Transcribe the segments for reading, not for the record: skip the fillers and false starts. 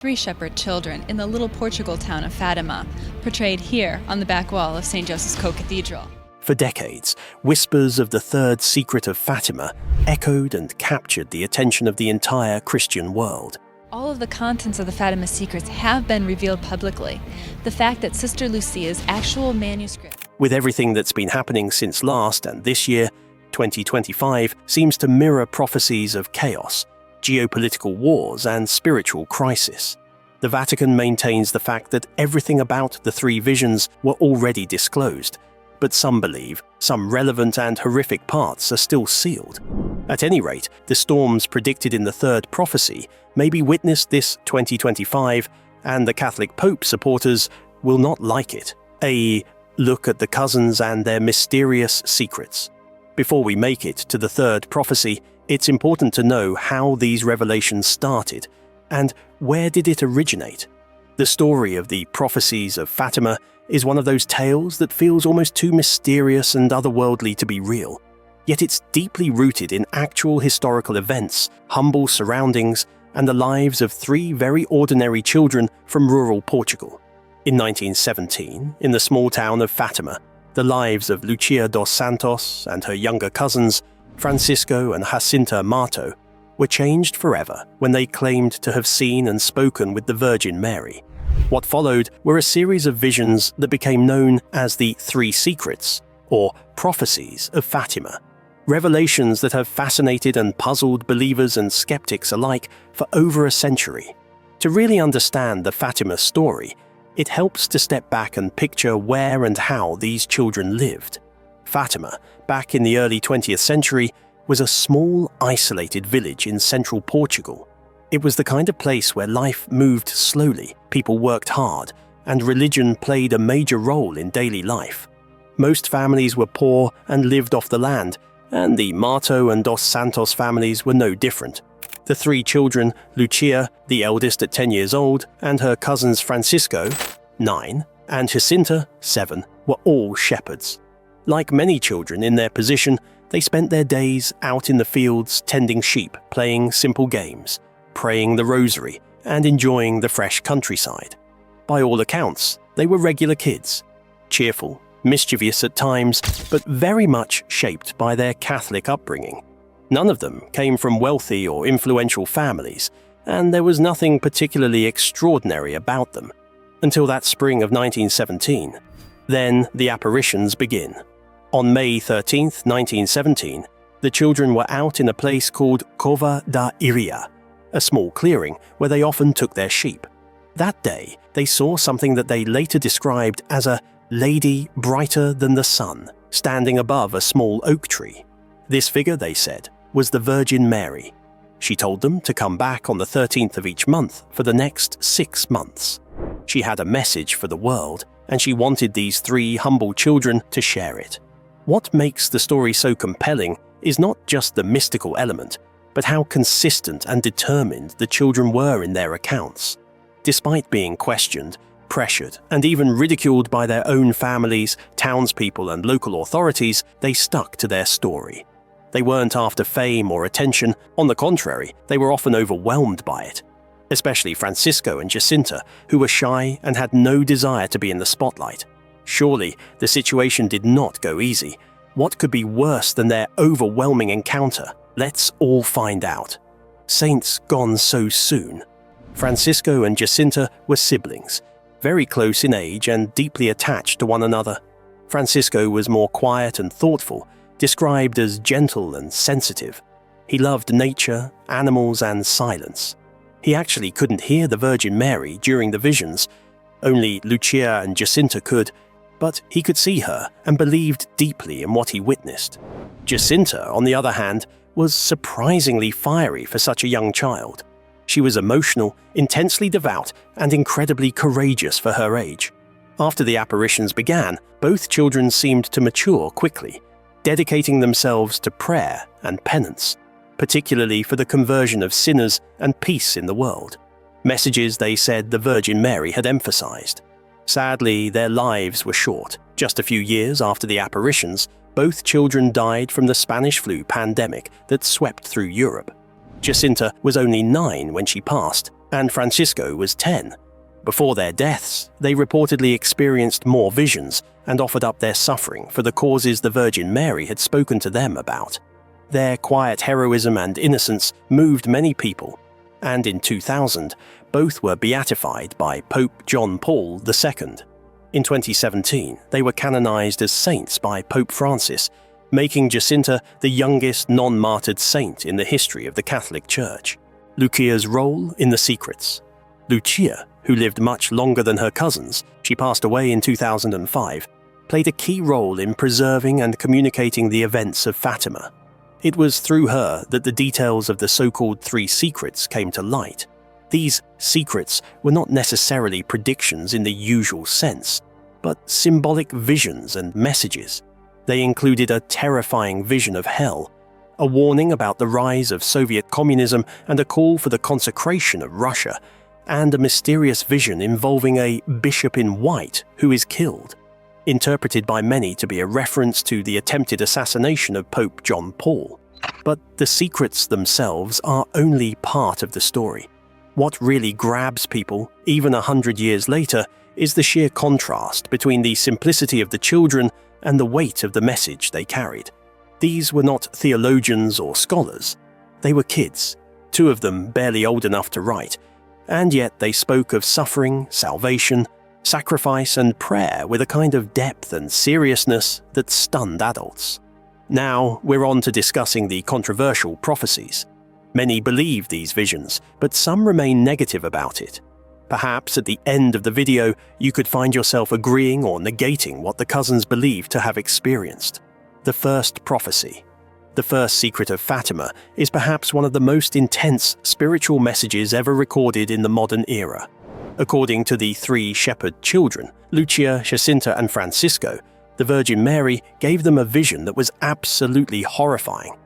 Three shepherd children in the little Portugal town of Fatima, portrayed here on the back wall of St. Joseph's Co-Cathedral. For decades, whispers of the third secret of Fatima echoed and captured the attention of the entire Christian world. All of the contents of the Fatima secrets have been revealed publicly. The fact that Sister Lucia's actual manuscript... With everything that's been happening since last and this year, 2025 seems to mirror prophecies of chaos, geopolitical wars and spiritual crisis. The Vatican maintains the fact that everything about the three visions were already disclosed, but some believe some relevant and horrific parts are still sealed. At any rate, the storms predicted in the third prophecy may be witnessed this 2025, and the Catholic Pope supporters will not like it. A look at the cousins and their mysterious secrets. Before we make it to the third prophecy, it's important to know how these revelations started and where did it originate. The story of the prophecies of Fatima is one of those tales that feels almost too mysterious and otherworldly to be real. Yet it's deeply rooted in actual historical events, humble surroundings, and the lives of three very ordinary children from rural Portugal. In 1917, in the small town of Fatima, the lives of Lucia dos Santos and her younger cousins, Francisco and Jacinta Marto, were changed forever when they claimed to have seen and spoken with the Virgin Mary. What followed were a series of visions that became known as the Three Secrets, or prophecies of Fatima. Revelations that have fascinated and puzzled believers and skeptics alike for over a century. To really understand the Fatima story, it helps to step back and picture where and how these children lived. Fatima, back in the early 20th century, was a small, isolated village in central Portugal. It was the kind of place where life moved slowly, people worked hard, and religion played a major role in daily life. Most families were poor and lived off the land, and the Marto and Dos Santos families were no different. The three children, Lucia, the eldest at 10 years old, and her cousins Francisco, 9, and Jacinta, 7, were all shepherds. Like many children in their position, they spent their days out in the fields tending sheep, playing simple games, praying the rosary, and enjoying the fresh countryside. By all accounts, they were regular kids, cheerful, mischievous at times, but very much shaped by their Catholic upbringing. None of them came from wealthy or influential families, and there was nothing particularly extraordinary about them. Until that spring of 1917. Then the apparitions begin. On May 13, 1917, the children were out in a place called Cova da Iria, a small clearing where they often took their sheep. That day, they saw something that they later described as a lady brighter than the sun, standing above a small oak tree. This figure, they said, was the Virgin Mary. She told them to come back on the 13th of each month for the next 6 months. She had a message for the world, and she wanted these three humble children to share it. What makes the story so compelling is not just the mystical element, but how consistent and determined the children were in their accounts. Despite being questioned, pressured, and even ridiculed by their own families, townspeople, and local authorities, they stuck to their story. They weren't after fame or attention. On the contrary, they were often overwhelmed by it. Especially Francisco and Jacinta, who were shy and had no desire to be in the spotlight. Surely, the situation did not go easy. What could be worse than their overwhelming encounter? Let's all find out. Saints gone so soon. Francisco and Jacinta were siblings, very close in age and deeply attached to one another. Francisco was more quiet and thoughtful, described as gentle and sensitive. He loved nature, animals, and silence. He actually couldn't hear the Virgin Mary during the visions. Only Lucia and Jacinta could, but he could see her and believed deeply in what he witnessed. Jacinta, on the other hand, was surprisingly fiery for such a young child. She was emotional, intensely devout, and incredibly courageous for her age. After the apparitions began, both children seemed to mature quickly, dedicating themselves to prayer and penance, particularly for the conversion of sinners and peace in the world. Messages they said the Virgin Mary had emphasized. Sadly, their lives were short. Just a few years after the apparitions, both children died from the Spanish flu pandemic that swept through Europe. Jacinta was only 9 when she passed, and Francisco was 10. Before their deaths, they reportedly experienced more visions and offered up their suffering for the causes the Virgin Mary had spoken to them about. Their quiet heroism and innocence moved many people, and in 2000, both were beatified by Pope John Paul II. In 2017, they were canonized as saints by Pope Francis, making Jacinta the youngest non-martyred saint in the history of the Catholic Church. Lucia's role in the secrets. Lucia, who lived much longer than her cousins, she passed away in 2005, played a key role in preserving and communicating the events of Fatima. It was through her that the details of the so-called 3 secrets came to light. These secrets were not necessarily predictions in the usual sense, but symbolic visions and messages. They included a terrifying vision of hell, a warning about the rise of Soviet communism and a call for the consecration of Russia, and a mysterious vision involving a bishop in white who is killed, interpreted by many to be a reference to the attempted assassination of Pope John Paul. But the secrets themselves are only part of the story. What really grabs people, even 100 years later, is the sheer contrast between the simplicity of the children and the weight of the message they carried. These were not theologians or scholars. They were kids, 2 of them barely old enough to write, and yet they spoke of suffering, salvation, sacrifice and prayer with a kind of depth and seriousness that stunned adults. Now we're on to discussing the controversial prophecies. Many believe these visions, but some remain negative about it. Perhaps at the end of the video, you could find yourself agreeing or negating what the cousins believe to have experienced. The first prophecy. The first secret of Fatima is perhaps one of the most intense spiritual messages ever recorded in the modern era. According to the 3 shepherd children, Lucia, Jacinta and Francisco, the Virgin Mary gave them a vision that was absolutely horrifying.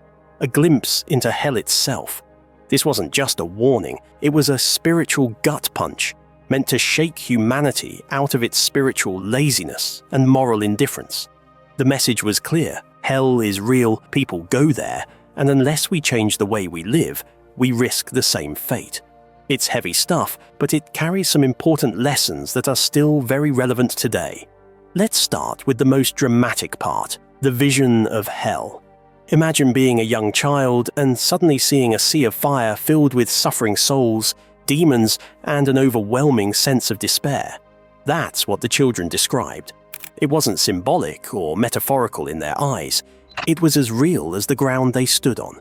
A glimpse into hell itself. This wasn't just a warning, it was a spiritual gut punch, meant to shake humanity out of its spiritual laziness and moral indifference. The message was clear: hell is real, people go there, and unless we change the way we live, we risk the same fate. It's heavy stuff, but it carries some important lessons that are still very relevant today. Let's start with the most dramatic part, the vision of hell. Imagine being a young child and suddenly seeing a sea of fire filled with suffering souls, demons, and an overwhelming sense of despair. That's what the children described. It wasn't symbolic or metaphorical in their eyes. It was as real as the ground they stood on.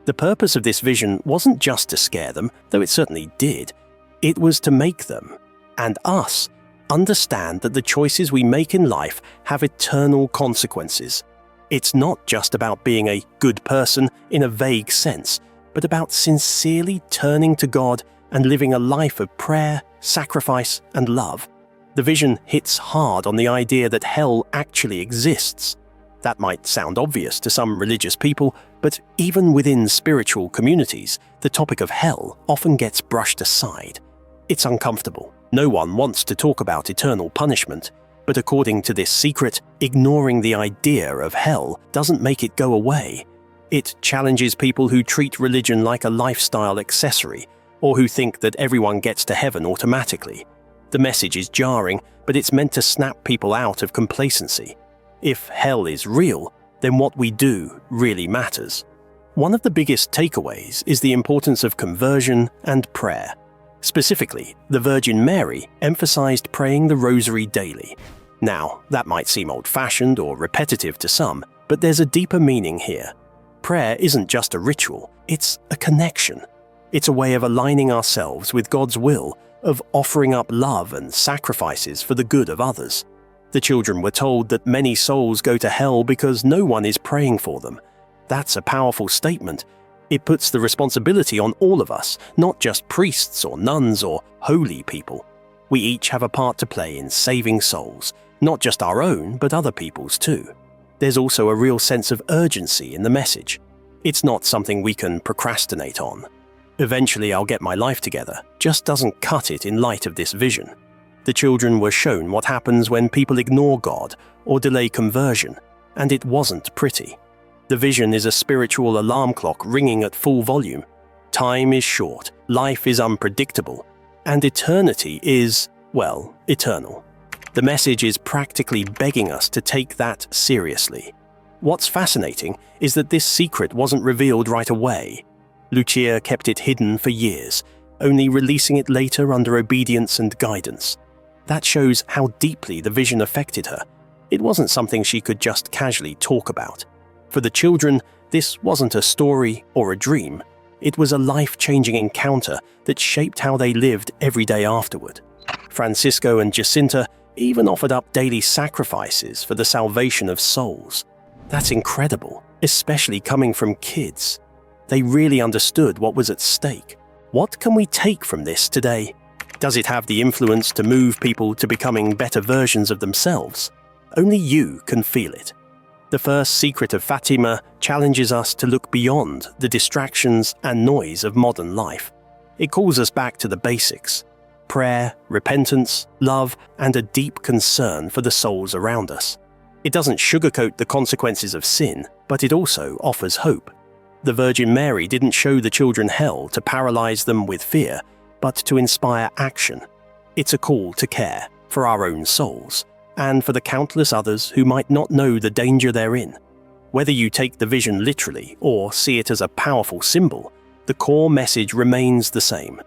The purpose of this vision wasn't just to scare them, though it certainly did. It was to make them, and us, understand that the choices we make in life have eternal consequences. It's not just about being a good person in a vague sense, but about sincerely turning to God and living a life of prayer, sacrifice, and love. The vision hits hard on the idea that hell actually exists. That might sound obvious to some religious people, but even within spiritual communities, the topic of hell often gets brushed aside. It's uncomfortable. No one wants to talk about eternal punishment, but according to this secret, ignoring the idea of hell doesn't make it go away. It challenges people who treat religion like a lifestyle accessory, or who think that everyone gets to heaven automatically. The message is jarring, but it's meant to snap people out of complacency. If hell is real, then what we do really matters. One of the biggest takeaways is the importance of conversion and prayer. Specifically, the Virgin Mary emphasized praying the Rosary daily. Now, that might seem old-fashioned or repetitive to some, but there's a deeper meaning here. Prayer isn't just a ritual, it's a connection. It's a way of aligning ourselves with God's will, of offering up love and sacrifices for the good of others. The children were told that many souls go to hell because no one is praying for them. That's a powerful statement. It puts the responsibility on all of us, not just priests or nuns or holy people. We each have a part to play in saving souls, not just our own, but other people's too. There's also a real sense of urgency in the message. It's not something we can procrastinate on. Eventually I'll get my life together just doesn't cut it in light of this vision. The children were shown what happens when people ignore God or delay conversion, and it wasn't pretty. The vision is a spiritual alarm clock ringing at full volume. Time is short, life is unpredictable, and eternity is, well, eternal. The message is practically begging us to take that seriously. What's fascinating is that this secret wasn't revealed right away. Lucia kept it hidden for years, only releasing it later under obedience and guidance. That shows how deeply the vision affected her. It wasn't something she could just casually talk about. For the children, this wasn't a story or a dream. It was a life-changing encounter that shaped how they lived every day afterward. Francisco and Jacinta even offered up daily sacrifices for the salvation of souls. That's incredible, especially coming from kids. They really understood what was at stake. What can we take from this today? Does it have the influence to move people to becoming better versions of themselves? Only you can feel it. The first secret of Fatima challenges us to look beyond the distractions and noise of modern life. It calls us back to the basics: prayer, repentance, love, and a deep concern for the souls around us. It doesn't sugarcoat the consequences of sin, but it also offers hope. The Virgin Mary didn't show the children hell to paralyze them with fear, but to inspire action. It's a call to care for our own souls, and for the countless others who might not know the danger they're in. Whether you take the vision literally or see it as a powerful symbol, the core message remains the same.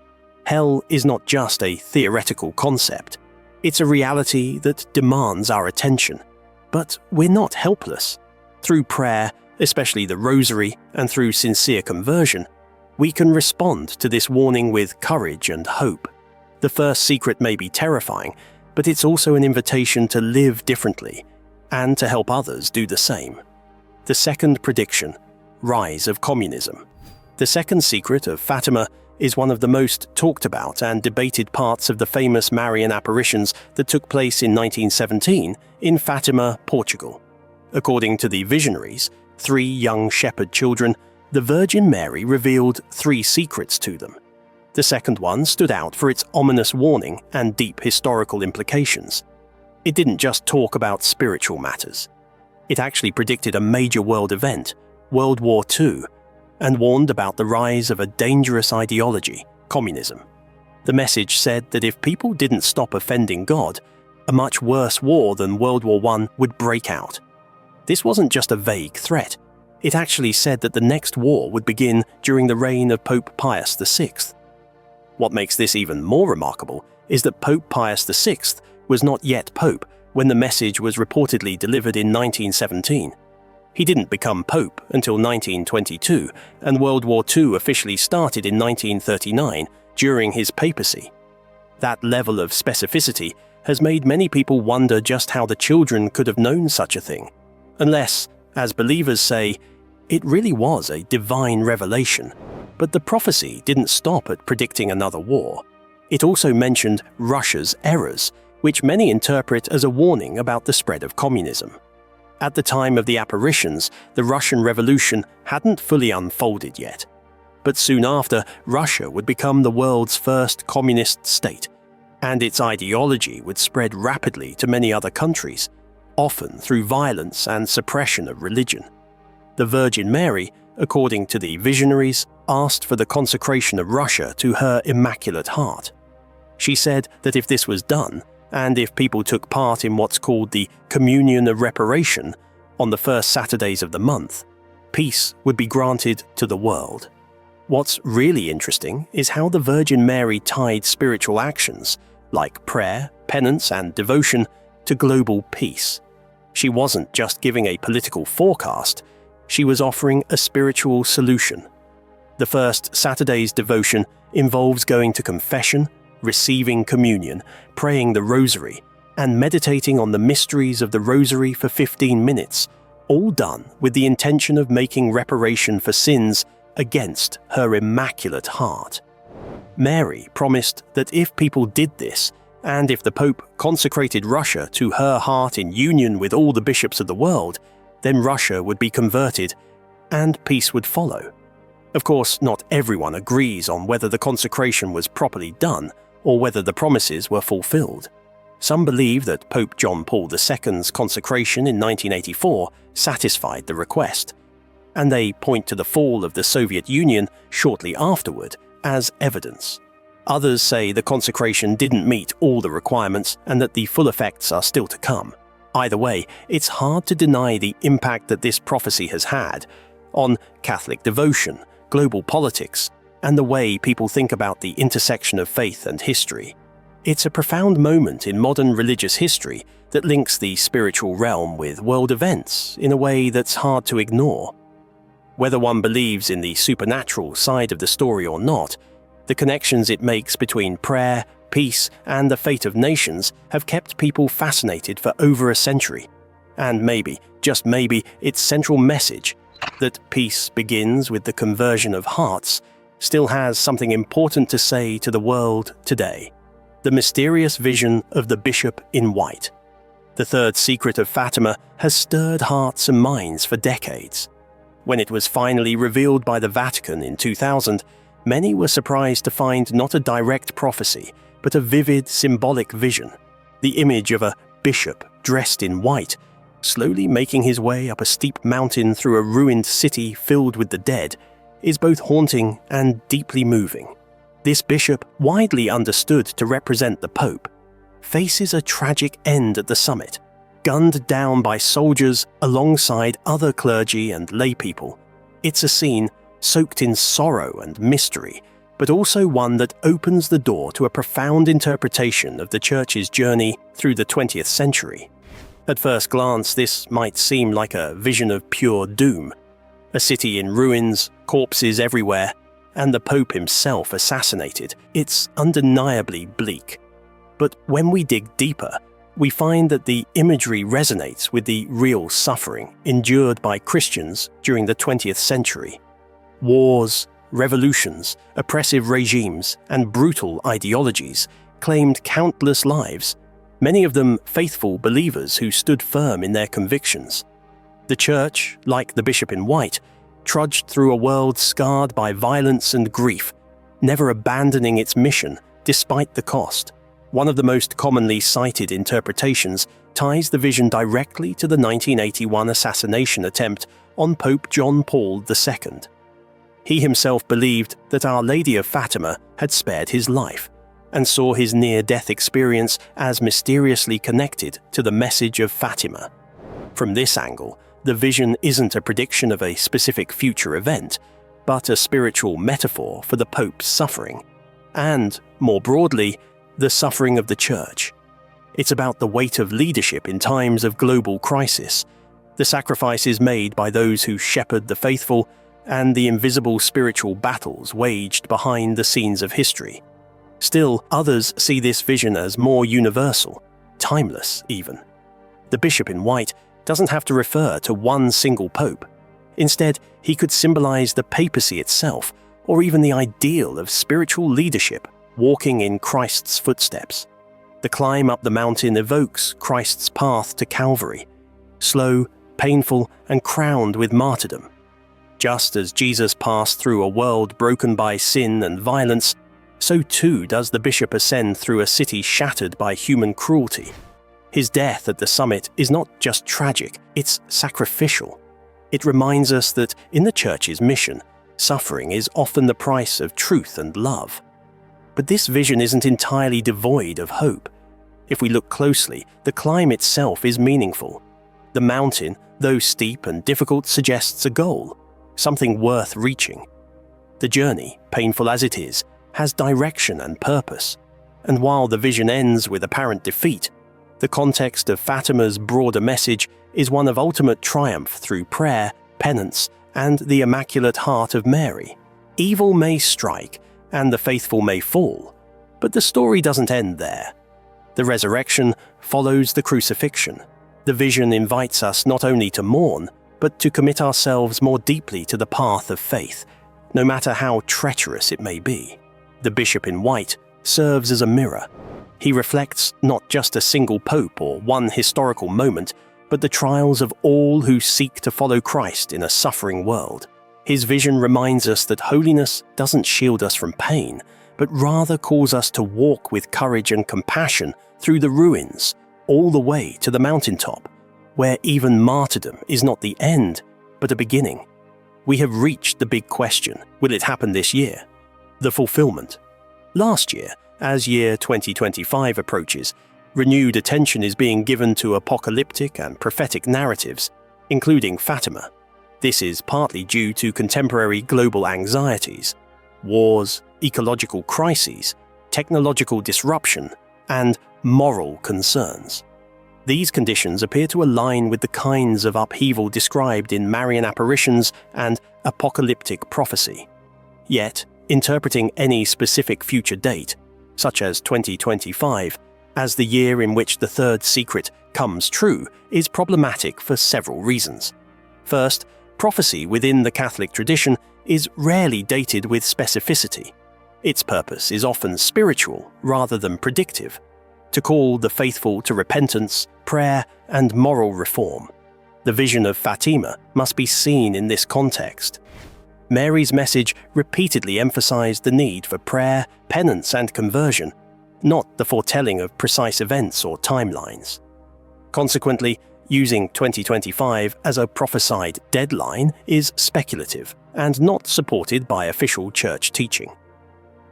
Hell is not just a theoretical concept. It's a reality that demands our attention. But we're not helpless. Through prayer, especially the Rosary, and through sincere conversion, we can respond to this warning with courage and hope. The first secret may be terrifying, but it's also an invitation to live differently and to help others do the same. The second prediction: rise of communism. The second secret of Fatima is one of the most talked about and debated parts of the famous Marian apparitions that took place in 1917 in Fatima, Portugal. According to the visionaries, 3 young shepherd children, the Virgin Mary revealed 3 secrets to them. The second one stood out for its ominous warning and deep historical implications. It didn't just talk about spiritual matters. It actually predicted a major world event, World War II, and warned about the rise of a dangerous ideology, communism. The message said that if people didn't stop offending God, a much worse war than World War I would break out. This wasn't just a vague threat. It actually said that the next war would begin during the reign of Pope Pius VI. What makes this even more remarkable is that Pope Pius VI was not yet Pope when the message was reportedly delivered in 1917. He didn't become Pope until 1922, and World War II officially started in 1939 during his papacy. That level of specificity has made many people wonder just how the children could have known such a thing, unless, as believers say, it really was a divine revelation. But the prophecy didn't stop at predicting another war. It also mentioned Russia's errors, which many interpret as a warning about the spread of communism. At the time of the apparitions, the Russian Revolution hadn't fully unfolded yet. But soon after, Russia would become the world's first communist state, and its ideology would spread rapidly to many other countries, often through violence and suppression of religion. The Virgin Mary, according to the visionaries, asked for the consecration of Russia to her Immaculate Heart. She said that if this was done, and if people took part in what's called the Communion of Reparation on the first Saturdays of the month, peace would be granted to the world. What's really interesting is how the Virgin Mary tied spiritual actions, like prayer, penance, and devotion, to global peace. She wasn't just giving a political forecast, she was offering a spiritual solution. The first Saturday's devotion involves going to confession, receiving communion, praying the Rosary, and meditating on the mysteries of the Rosary for 15 minutes, all done with the intention of making reparation for sins against her Immaculate Heart. Mary promised that if people did this, and if the Pope consecrated Russia to her heart in union with all the bishops of the world, then Russia would be converted and peace would follow. Of course, not everyone agrees on whether the consecration was properly done or whether the promises were fulfilled. Some believe that Pope John Paul II's consecration in 1984 satisfied the request. and they point to the fall of the Soviet Union shortly afterward as evidence. Others say the consecration didn't meet all the requirements and that the full effects are still to come. Either way, it's hard to deny the impact that this prophecy has had on Catholic devotion, global politics, and the way people think about the intersection of faith and history. It's a profound moment in modern religious history that links the spiritual realm with world events in a way that's hard to ignore. Whether one believes in the supernatural side of the story or not, the connections it makes between prayer, peace, and the fate of nations have kept people fascinated for over a century. And maybe, just maybe, its central message, that peace begins with the conversion of hearts, still has something important to say to the world today. The mysterious vision of the Bishop in White. The third secret of Fatima has stirred hearts and minds for decades. When it was finally revealed by the Vatican in 2000, many were surprised to find not a direct prophecy, but a vivid, symbolic vision. The image of a bishop dressed in white, slowly making his way up a steep mountain through a ruined city filled with the dead, is both haunting and deeply moving. This bishop, widely understood to represent the Pope, faces a tragic end at the summit, gunned down by soldiers alongside other clergy and laypeople. It's a scene soaked in sorrow and mystery, but also one that opens the door to a profound interpretation of the Church's journey through the 20th century. At first glance, this might seem like a vision of pure doom. A city in ruins, corpses everywhere, and the Pope himself assassinated. It's undeniably bleak. But when we dig deeper, we find that the imagery resonates with the real suffering endured by Christians during the 20th century. Wars, revolutions, oppressive regimes, and brutal ideologies claimed countless lives, many of them faithful believers who stood firm in their convictions. The Church, like the Bishop in White, trudged through a world scarred by violence and grief, never abandoning its mission despite the cost. One of the most commonly cited interpretations ties the vision directly to the 1981 assassination attempt on Pope John Paul II. He himself believed that Our Lady of Fatima had spared his life, and saw his near-death experience as mysteriously connected to the message of Fatima. From this angle, the vision isn't a prediction of a specific future event, but a spiritual metaphor for the Pope's suffering, and, more broadly, the suffering of the Church. It's about the weight of leadership in times of global crisis, the sacrifices made by those who shepherd the faithful, and the invisible spiritual battles waged behind the scenes of history. Still, others see this vision as more universal, timeless even. The Bishop in White doesn't have to refer to one single pope. Instead, he could symbolize the papacy itself, or even the ideal of spiritual leadership walking in Christ's footsteps. The climb up the mountain evokes Christ's path to Calvary, slow, painful, and crowned with martyrdom. Just as Jesus passed through a world broken by sin and violence, so too does the bishop ascend through a city shattered by human cruelty. His death at the summit is not just tragic, it's sacrificial. It reminds us that in the Church's mission, suffering is often the price of truth and love. But this vision isn't entirely devoid of hope. If we look closely, the climb itself is meaningful. The mountain, though steep and difficult, suggests a goal, something worth reaching. The journey, painful as it is, has direction and purpose. And while the vision ends with apparent defeat, the context of Fatima's broader message is one of ultimate triumph through prayer, penance, and the Immaculate Heart of Mary. Evil may strike, and the faithful may fall, but the story doesn't end there. The resurrection follows the crucifixion. The vision invites us not only to mourn, but to commit ourselves more deeply to the path of faith, no matter how treacherous it may be. The Bishop in White serves as a mirror. He reflects not just a single pope or one historical moment, but the trials of all who seek to follow Christ in a suffering world. His vision reminds us that holiness doesn't shield us from pain, but rather calls us to walk with courage and compassion through the ruins, all the way to the mountaintop, where even martyrdom is not the end, but a beginning. we have reached the big question: will it happen this year? The fulfillment. Last year, as year 2025 approaches, renewed attention is being given to apocalyptic and prophetic narratives, including Fatima. This is partly due to contemporary global anxieties, wars, ecological crises, technological disruption, and moral concerns. These conditions appear to align with the kinds of upheaval described in Marian apparitions and apocalyptic prophecy. Yet, interpreting any specific future date, such as 2025, as the year in which the third secret comes true is problematic for several reasons. First, prophecy within the Catholic tradition is rarely dated with specificity. Its purpose is often spiritual rather than predictive, to call the faithful to repentance, prayer, and moral reform. The vision of Fatima must be seen in this context. Mary's message repeatedly emphasized the need for prayer, penance, and conversion, not the foretelling of precise events or timelines. Consequently, using 2025 as a prophesied deadline is speculative and not supported by official church teaching.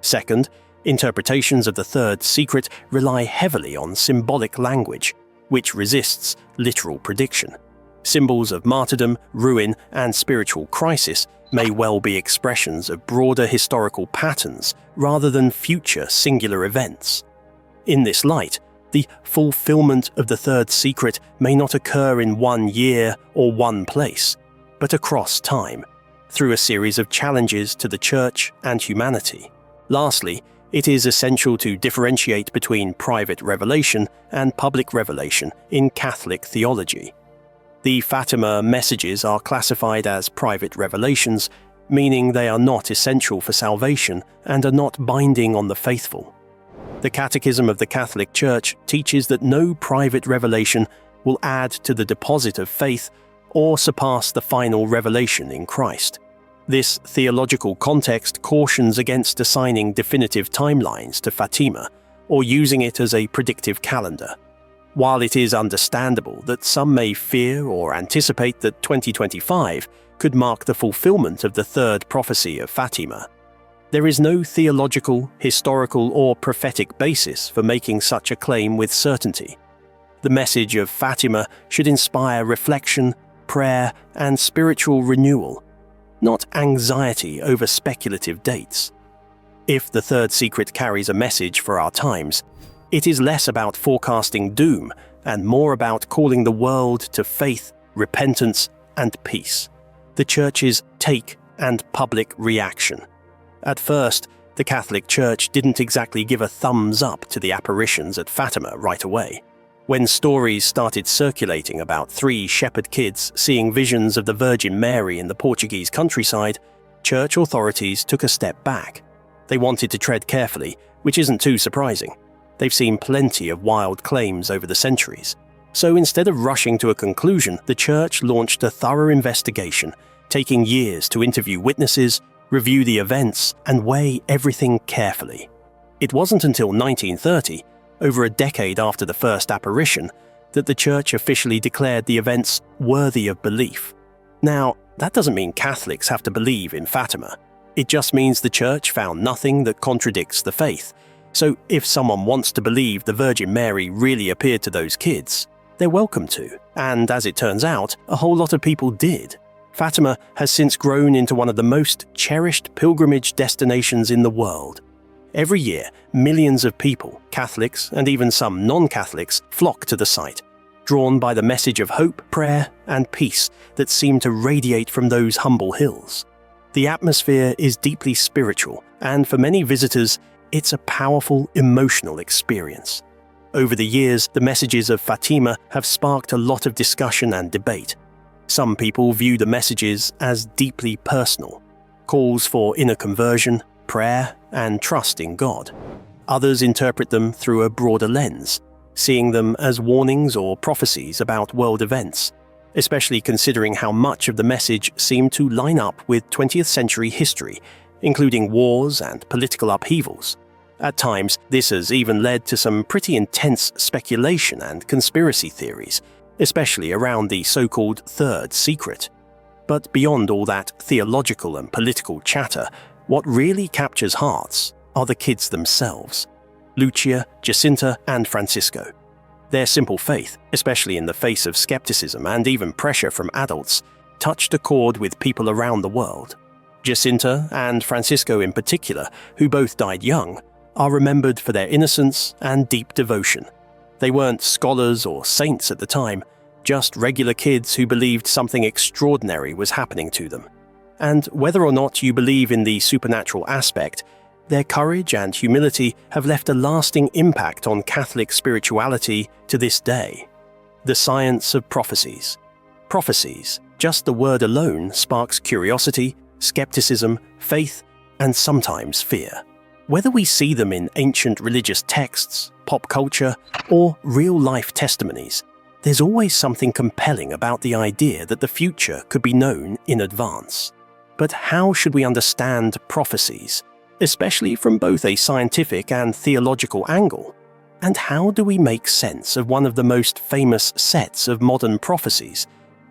Second, interpretations of the third secret rely heavily on symbolic language, which resists literal prediction. Symbols of martyrdom, ruin, and spiritual crisis may well be expressions of broader historical patterns rather than future singular events. In this light, the fulfillment of the third secret may not occur in one year or one place, but across time, through a series of challenges to the Church and humanity. Lastly, it is essential to differentiate between private revelation and public revelation in Catholic theology. The Fatima messages are classified as private revelations, meaning they are not essential for salvation and are not binding on the faithful. The Catechism of the Catholic Church teaches that no private revelation will add to the deposit of faith or surpass the final revelation in Christ. This theological context cautions against assigning definitive timelines to Fatima or using it as a predictive calendar. While it is understandable that some may fear or anticipate that 2025 could mark the fulfillment of the third prophecy of Fatima, there is no theological, historical, or prophetic basis for making such a claim with certainty. The message of Fatima should inspire reflection, prayer, and spiritual renewal, not anxiety over speculative dates. If the third secret carries a message for our times, it is less about forecasting doom and more about calling the world to faith, repentance, and peace. The Church's take and public reaction. At first, the Catholic Church didn't exactly give a thumbs up to the apparitions at Fatima right away. When stories started circulating about 3 shepherd kids seeing visions of the Virgin Mary in the Portuguese countryside, church authorities took a step back. They wanted to tread carefully, which isn't too surprising. They've seen plenty of wild claims over the centuries. So instead of rushing to a conclusion, the Church launched a thorough investigation, taking years to interview witnesses, review the events, and weigh everything carefully. It wasn't until 1930, over a decade after the first apparition, that the Church officially declared the events worthy of belief. Now, that doesn't mean Catholics have to believe in Fatima. It just means the Church found nothing that contradicts the faith. So if someone wants to believe the Virgin Mary really appeared to those kids, they're welcome to. And as it turns out, a whole lot of people did. Fatima has since grown into one of the most cherished pilgrimage destinations in the world. Every year, millions of people, Catholics and even some non-Catholics, flock to the site, drawn by the message of hope, prayer, and peace that seem to radiate from those humble hills. The atmosphere is deeply spiritual, and for many visitors, it's a powerful emotional experience. Over the years, the messages of Fatima have sparked a lot of discussion and debate. Some people view the messages as deeply personal, calls for inner conversion, prayer, and trust in God. Others interpret them through a broader lens, seeing them as warnings or prophecies about world events, especially considering how much of the message seemed to line up with 20th century history, including wars and political upheavals. At times, this has even led to some pretty intense speculation and conspiracy theories, especially around the so-called third secret. But beyond all that theological and political chatter, what really captures hearts are the kids themselves. Lucia, Jacinta, and Francisco. Their simple faith, especially in the face of skepticism and even pressure from adults, touched a chord with people around the world. Jacinta and Francisco in particular, who both died young, are remembered for their innocence and deep devotion. They weren't scholars or saints at the time, just regular kids who believed something extraordinary was happening to them. And whether or not you believe in the supernatural aspect, their courage and humility have left a lasting impact on Catholic spirituality to this day. The science of prophecies. Prophecies, just the word alone, sparks curiosity, skepticism, faith, and sometimes fear. Whether we see them in ancient religious texts, pop culture, or real-life testimonies, there's always something compelling about the idea that the future could be known in advance. But how should we understand prophecies, especially from both a scientific and theological angle? And how do we make sense of one of the most famous sets of modern prophecies,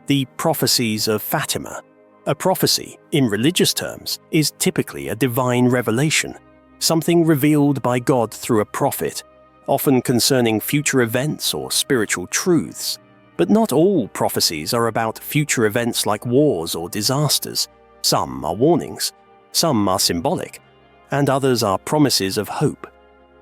the prophecies of Fatima? A prophecy, in religious terms, is typically a divine revelation, something revealed by God through a prophet, often concerning future events or spiritual truths. But not all prophecies are about future events like wars or disasters. Some are warnings, some are symbolic, and others are promises of hope.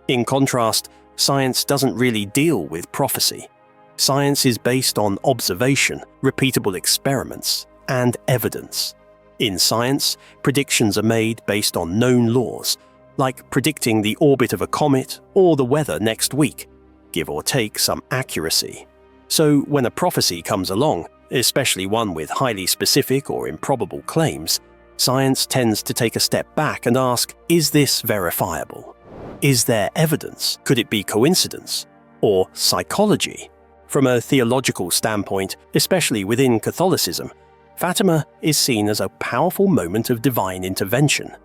In contrast, science doesn't really deal with prophecy. Science is based on observation, repeatable experiments, and evidence. In science, predictions are made based on known laws, like predicting the orbit of a comet or the weather next week, give or take some accuracy. So when a prophecy comes along, especially one with highly specific or improbable claims, science tends to take a step back and ask, is this verifiable? Is there evidence? Could it be coincidence? Or psychology? From a theological standpoint, especially within Catholicism, Fatima is seen as a powerful moment of divine intervention.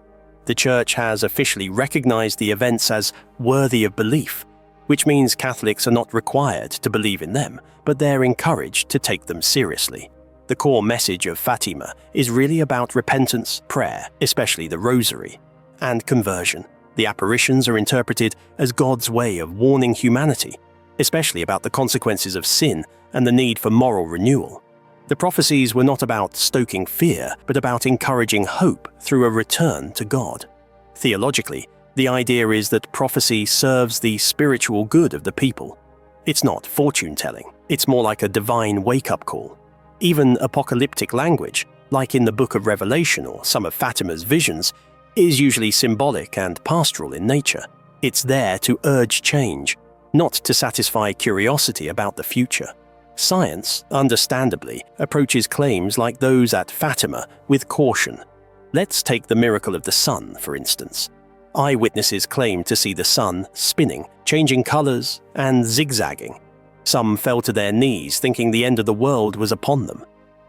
The Church has officially recognized the events as worthy of belief, which means Catholics are not required to believe in them, but they're encouraged to take them seriously. The core message of Fatima is really about repentance, prayer, especially the Rosary, and conversion. The apparitions are interpreted as God's way of warning humanity, especially about the consequences of sin and the need for moral renewal. The prophecies were not about stoking fear, but about encouraging hope through a return to God. Theologically, the idea is that prophecy serves the spiritual good of the people. It's not fortune-telling, it's more like a divine wake-up call. Even apocalyptic language, like in the Book of Revelation or some of Fatima's visions, is usually symbolic and pastoral in nature. It's there to urge change, not to satisfy curiosity about the future. Science, understandably, approaches claims like those at Fatima with caution. Let's take the miracle of the sun, for instance. Eyewitnesses claimed to see the sun spinning, changing colors, and zigzagging. Some fell to their knees thinking the end of the world was upon them.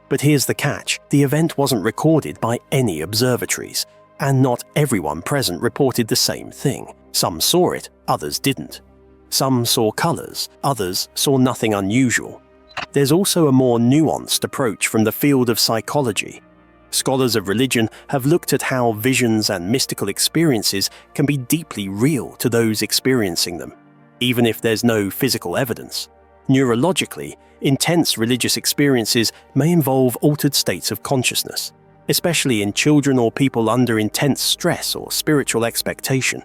But here's the catch, the event wasn't recorded by any observatories, and not everyone present reported the same thing. Some saw it, others didn't. Some saw colors, others saw nothing unusual. There's also a more nuanced approach from the field of psychology. Scholars of religion have looked at how visions and mystical experiences can be deeply real to those experiencing them, even if there's no physical evidence. Neurologically, intense religious experiences may involve altered states of consciousness, especially in children or people under intense stress or spiritual expectation.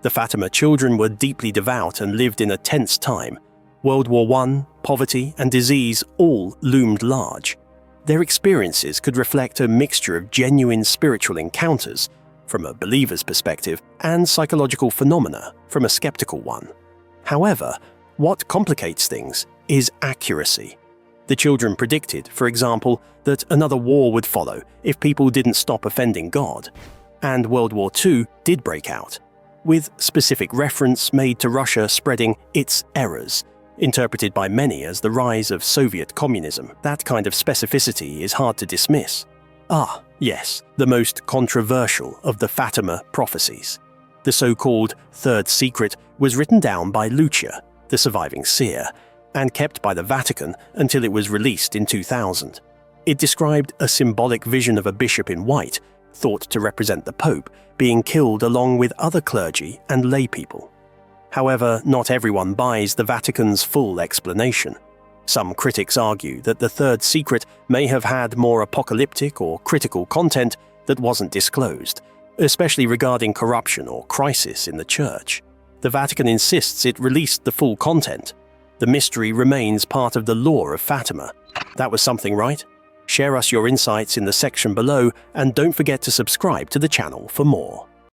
The Fatima children were deeply devout and lived in a tense time. World War I, poverty, and disease all loomed large. Their experiences could reflect a mixture of genuine spiritual encounters, from a believer's perspective, and psychological phenomena, from a skeptical one. However, what complicates things is accuracy. The children predicted, for example, that another war would follow if people didn't stop offending God. And World War II did break out, with specific reference made to Russia spreading its errors, interpreted by many as the rise of Soviet communism. That kind of specificity is hard to dismiss. Ah, yes, the most controversial of the Fatima prophecies. The so-called Third Secret was written down by Lucia, the surviving seer, and kept by the Vatican until it was released in 2000. It described a symbolic vision of a bishop in white, thought to represent the Pope, being killed along with other clergy and lay people. However, not everyone buys the Vatican's full explanation. Some critics argue that the third secret may have had more apocalyptic or critical content that wasn't disclosed, especially regarding corruption or crisis in the Church. The Vatican insists it released the full content. The mystery remains part of the lore of Fatima. That was something, right? Share us your insights in the section below, and don't forget to subscribe to the channel for more.